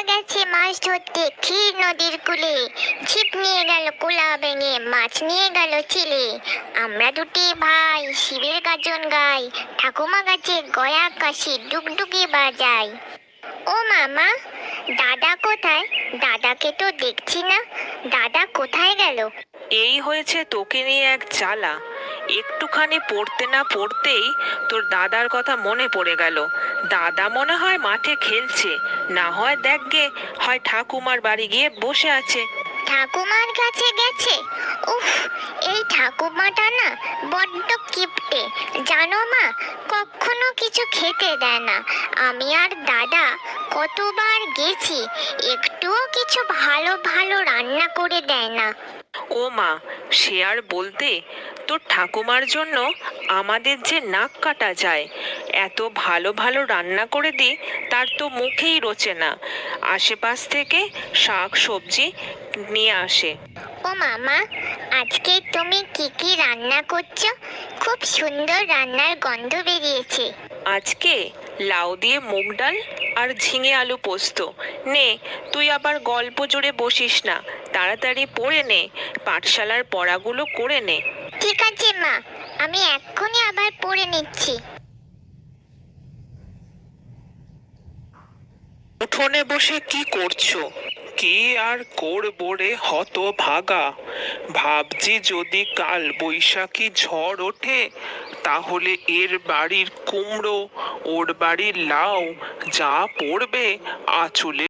গেছে মাছ ধরতে ক্ষীর নদীর কূলে। ছিপ নিয়ে গেল কোলা ভেঙে, মাছ নিয়ে গেল চিলে। আমরা দুটি ভাই শিবের গাজন গাই, ঠাকুমা গাছে গয়া কাশি ডুগডুগি বাজাই। ও মামা, দাদা কোথায়? দাদাকে তো দেখছি না, দাদা কোথায় গেল? এই হয়েছে তোকে নিয়ে এক জ্বালা। একটুখানি পড়তে না পড়তেই তোর দাদার কথা মনে পড়ে গেল। দাদা মনে হয় মাঠে খেলছে, না হয় দেখ গে, হয় ঠাকুমার বাড়ি গিয়ে বসে আছে। ঠাকুমার কাছে গেছে? উফ, এই ঠাকুমাটা না বড্ড কিপটে জানো মা, কখনো কিছু খেতে দেয় না। আমি আর দাদা কতবার গেছি, একটুও কিছু ভালো ভালো রান্না করে দেয় না। ও মা, সে আর বলতে, তোর ঠাকুমার জন্য আমাদের যে নাক কাটা যায়। এত ভালো ভালো রান্না করে দিই, তার তো মুখেই রোচে না। আশেপাশ থেকে শাক সবজি নিয়ে আসে। ও মামা, আজকে তুমি কি কি রান্না করছো? খুব সুন্দর রান্নার গন্ধ বেরিয়েছে। আজকে লাউ দিয়ে মুগ ডাল আর ঝিঙে আলু পোস্ত। নে, তুই আবার গল্প জুড়ে বসিস না, তাড়াতাড়ি পড়ে নে, পাঠশালার পড়াগুলো করে নে। ঠিক আছে মা, আমি এক্ষুনি আবার পড়ে নিচ্ছি। উঠোনে বসে কি করছো? কি আর করবো রে হতভাগা, ভাবছি যদি কাল বৈশাখী ঝড় ওঠে, তাহলে এর বাড়ির কুমড়ো, ওর বাড়ির লাউ যা পড়বে আঁচলে